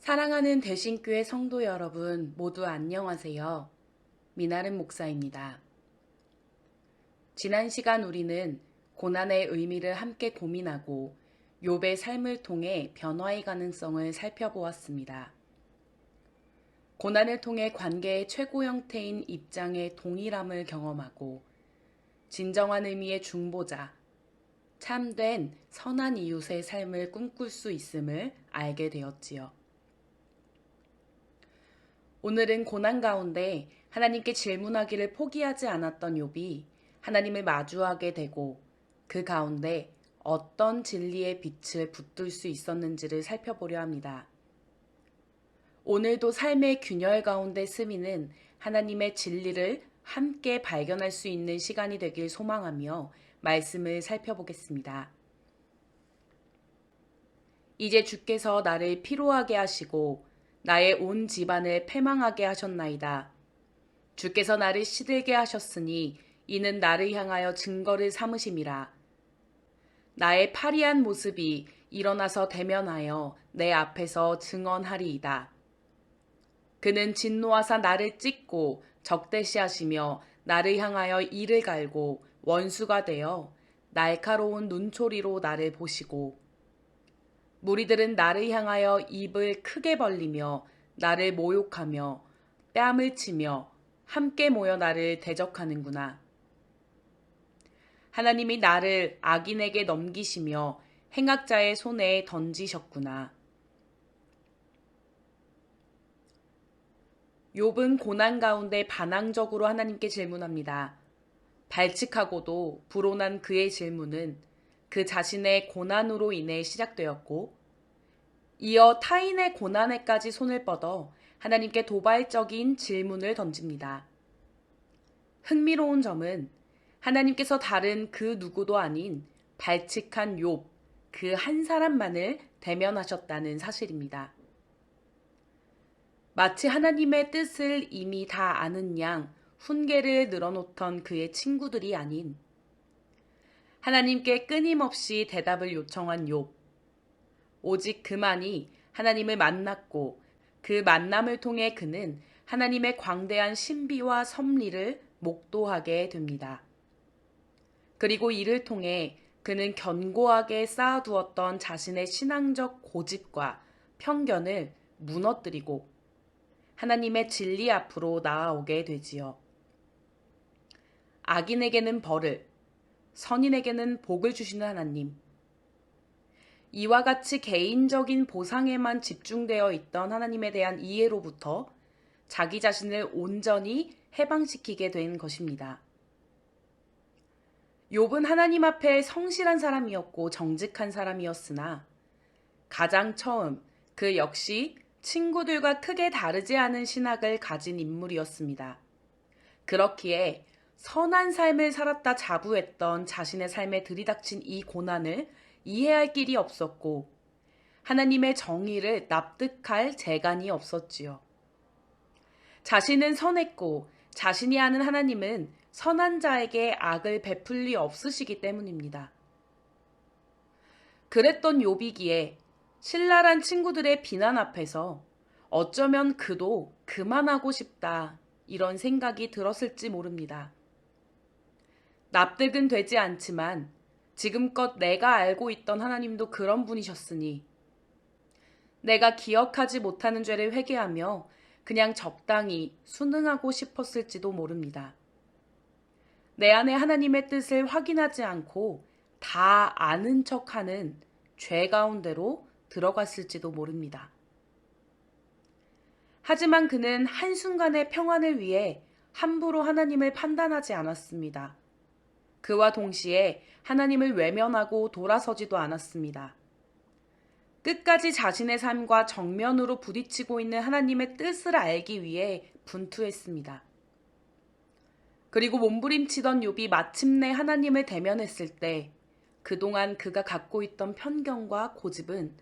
사랑하는 대신교회 성도 여러분 모두 안녕하세요. 미나름 목사입니다. 지난 시간 우리는 고난의 의미를 함께 고민하고 욥의 삶을 통해 변화의 가능성을 살펴보았습니다. 고난을 통해 관계의 최고 형태인 입장의 동일함을 경험하고 진정한 의미의 중보자, 참된 선한 이웃의 삶을 꿈꿀 수 있음을 알게 되었지요. 오늘은 고난 가운데 하나님께 질문하기를 포기하지 않았던 욥이 하나님을 마주하게 되고 그 가운데 어떤 진리의 빛을 붙들 수 있었는지를 살펴보려 합니다. 오늘도 삶의 균열 가운데 스미는 하나님의 진리를 함께 발견할 수 있는 시간이 되길 소망하며 말씀을 살펴보겠습니다. 이제 주께서 나를 피로하게 하시고 나의 온 집안을 패망하게 하셨나이다. 주께서 나를 시들게 하셨으니 이는 나를 향하여 증거를 삼으심이라. 나의 파리한 모습이 일어나서 대면하여 내 앞에서 증언하리이다. 그는 진노하사 나를 찢고 적대시하시며 나를 향하여 이를 갈고 원수가 되어 날카로운 눈초리로 나를 보시고 무리들은 나를 향하여 입을 크게 벌리며 나를 모욕하며 뺨을 치며 함께 모여 나를 대적하는구나. 하나님이 나를 악인에게 넘기시며 행악자의 손에 던지셨구나. 욥은 고난 가운데 반항적으로 하나님께 질문합니다. 발칙하고도 불온한 그의 질문은 그 자신의 고난으로 인해 시작되었고 이어 타인의 고난에까지 손을 뻗어 하나님께 도발적인 질문을 던집니다. 흥미로운 점은 하나님께서 다른 그 누구도 아닌 발칙한 욥, 그 한 사람만을 대면하셨다는 사실입니다. 마치 하나님의 뜻을 이미 다 아는 양 훈계를 늘어놓던 그의 친구들이 아닌 하나님께 끊임없이 대답을 요청한 욥. 오직 그만이 하나님을 만났고 그 만남을 통해 그는 하나님의 광대한 신비와 섭리를 목도하게 됩니다. 그리고 이를 통해 그는 견고하게 쌓아두었던 자신의 신앙적 고집과 편견을 무너뜨리고 하나님의 진리 앞으로 나아오게 되지요. 악인에게는 벌을, 선인에게는 복을 주시는 하나님. 이와 같이 개인적인 보상에만 집중되어 있던 하나님에 대한 이해로부터 자기 자신을 온전히 해방시키게 된 것입니다. 욥은 하나님 앞에 성실한 사람이었고 정직한 사람이었으나 가장 처음 그 역시 친구들과 크게 다르지 않은 신학을 가진 인물이었습니다. 그렇기에 선한 삶을 살았다 자부했던 자신의 삶에 들이닥친 이 고난을 이해할 길이 없었고 하나님의 정의를 납득할 재간이 없었지요. 자신은 선했고 자신이 아는 하나님은 선한 자에게 악을 베풀 리 없으시기 때문입니다. 그랬던 욥이기에 신랄한 친구들의 비난 앞에서 어쩌면 그도 그만하고 싶다 이런 생각이 들었을지 모릅니다. 납득은 되지 않지만 지금껏 내가 알고 있던 하나님도 그런 분이셨으니 내가 기억하지 못하는 죄를 회개하며 그냥 적당히 순응하고 싶었을지도 모릅니다. 내 안에 하나님의 뜻을 확인하지 않고 다 아는 척하는 죄 가운데로 들어갔을지도 모릅니다. 하지만 그는 한순간의 평안을 위해 함부로 하나님을 판단하지 않았습니다. 그와 동시에 하나님을 외면하고 돌아서지도 않았습니다. 끝까지 자신의 삶과 정면으로 부딪히고 있는 하나님의 뜻을 알기 위해 분투했습니다. 그리고 몸부림치던 욥이 마침내 하나님을 대면했을 때 그동안 그가 갖고 있던 편견과 고집은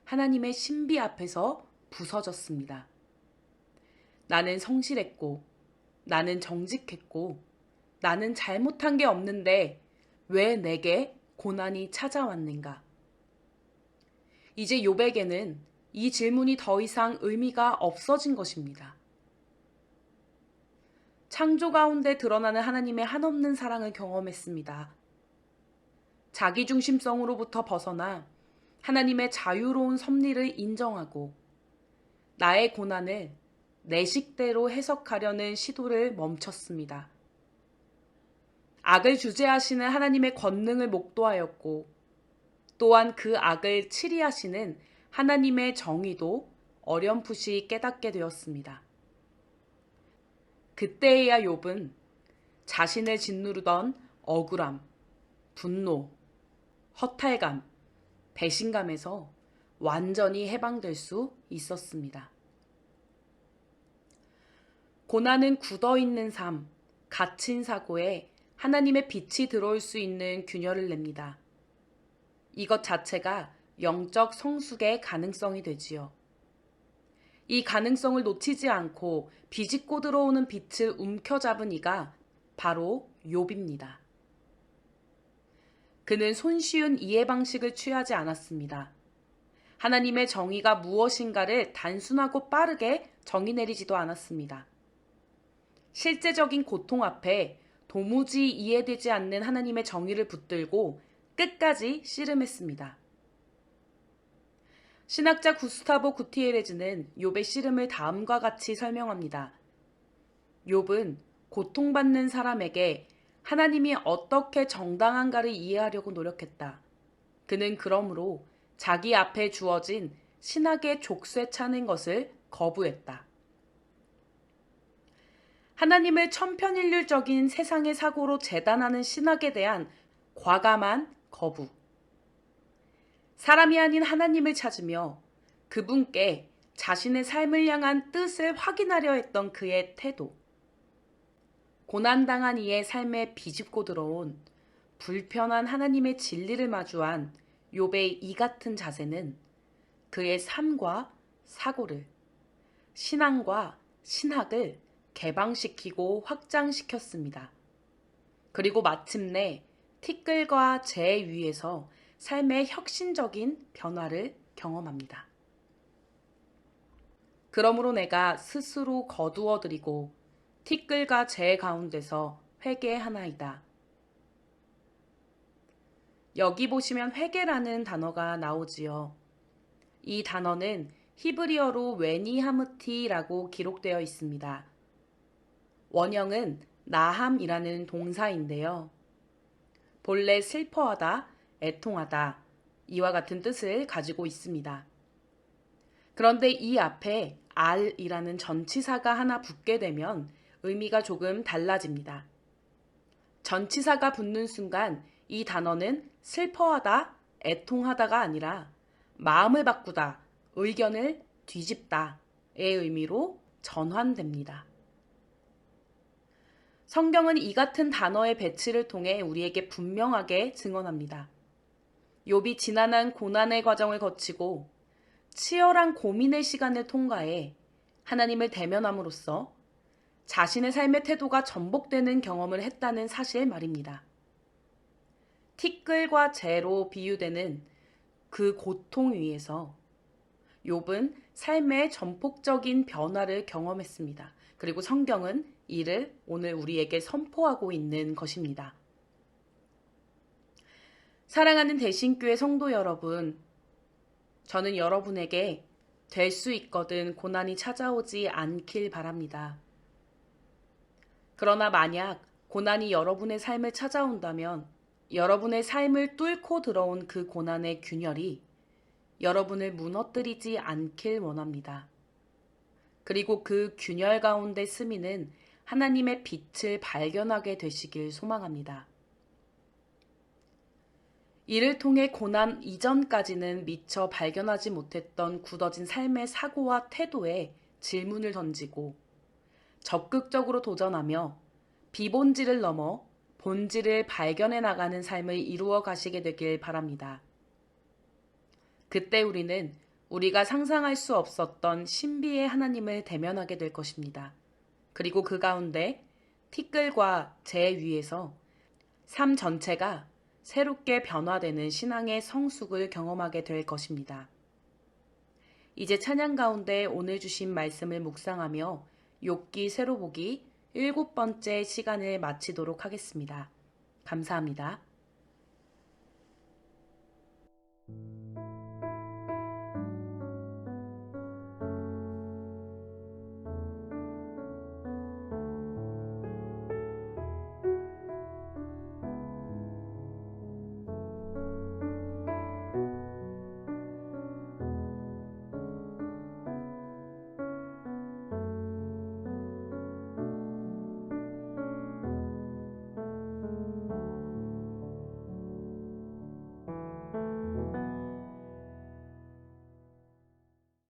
하나님의 신비 앞에서 부서졌습니다. 나는 성실했고 나는 정직했고 나는 잘못한 게 없는데 왜 내게 고난이 찾아왔는가? 이제 욥에게는 이 질문이 더 이상 의미가 없어진 것입니다. 창조 가운데 드러나는 하나님의 한없는 사랑을 경험했습니다. 자기중심성으로부터 벗어나 하나님의 자유로운 섭리를 인정하고 나의 고난을 내 식대로 해석하려는 시도를 멈췄습니다. 악을 주재하시는 하나님의 권능을 목도하였고 또한 그 악을 치리하시는 하나님의 정의도 어렴풋이 깨닫게 되었습니다. 그때에야 욥은 자신을 짓누르던 억울함, 분노, 허탈감, 배신감에서 완전히 해방될 수 있었습니다. 고난은 굳어있는 삶, 갇힌 사고에 하나님의 빛이 들어올 수 있는 균열을 냅니다. 이것 자체가 영적 성숙의 가능성이 되지요. 이 가능성을 놓치지 않고 비집고 들어오는 빛을 움켜잡은 이가 바로 욥입니다. 그는 손쉬운 이해 방식을 취하지 않았습니다. 하나님의 정의가 무엇인가를 단순하고 빠르게 정의 내리지도 않았습니다. 실제적인 고통 앞에 도무지 이해되지 않는 하나님의 정의를 붙들고 끝까지 씨름했습니다. 신학자 구스타보 구티에레즈는 욥의 씨름을 다음과 같이 설명합니다. 욥은 고통받는 사람에게 하나님이 어떻게 정당한가를 이해하려고 노력했다. 그는 그러므로 자기 앞에 주어진 신학의 족쇄 차는 것을 거부했다. 하나님을 천편일률적인 세상의 사고로 재단하는 신학에 대한 과감한 거부. 사람이 아닌 하나님을 찾으며 그분께 자신의 삶을 향한 뜻을 확인하려 했던 그의 태도. 고난당한 이의 삶에 비집고 들어온 불편한 하나님의 진리를 마주한 욥의 이 같은 자세는 그의 삶과 사고를, 신앙과 신학을 개방시키고 확장시켰습니다. 그리고 마침내 티끌과 재 위에서 삶의 혁신적인 변화를 경험합니다. 그러므로 내가 스스로 거두어드리고 티끌과 재 가운데서 회개하나이다. 여기 보시면 회개라는 단어가 나오지요. 이 단어는 히브리어로 웨니하무티라고 기록되어 있습니다. 원형은 나함이라는 동사인데요. 본래 슬퍼하다, 애통하다 이와 같은 뜻을 가지고 있습니다. 그런데 이 앞에 알이라는 전치사가 하나 붙게 되면 의미가 조금 달라집니다. 전치사가 붙는 순간 이 단어는 슬퍼하다, 애통하다가 아니라 마음을 바꾸다, 의견을 뒤집다의 의미로 전환됩니다. 성경은 이 같은 단어의 배치를 통해 우리에게 분명하게 증언합니다. 욥이 지난한 고난의 과정을 거치고 치열한 고민의 시간을 통과해 하나님을 대면함으로써 자신의 삶의 태도가 전복되는 경험을 했다는 사실 말입니다. 티끌과 재로 비유되는 그 고통 위에서 욥은 삶의 전폭적인 변화를 경험했습니다. 그리고 성경은 이를 오늘 우리에게 선포하고 있는 것입니다. 사랑하는 대신교회 성도 여러분, 저는 여러분에게 될 수 있거든 고난이 찾아오지 않길 바랍니다. 그러나 만약 고난이 여러분의 삶을 찾아온다면 여러분의 삶을 뚫고 들어온 그 고난의 균열이 여러분을 무너뜨리지 않길 원합니다. 그리고 그 균열 가운데 스미는 하나님의 빛을 발견하게 되시길 소망합니다. 이를 통해 고난 이전까지는 미처 발견하지 못했던 굳어진 삶의 사고와 태도에 질문을 던지고 적극적으로 도전하며 비본질을 넘어 본질을 발견해 나가는 삶을 이루어 가시게 되길 바랍니다. 그때 우리는 우리가 상상할 수 없었던 신비의 하나님을 대면하게 될 것입니다. 그리고 그 가운데 티끌과 재 위에서 삶 전체가 새롭게 변화되는 신앙의 성숙을 경험하게 될 것입니다. 이제 찬양 가운데 오늘 주신 말씀을 묵상하며 욥기 새로 보기 7번째 시간을 마치도록 하겠습니다. 감사합니다.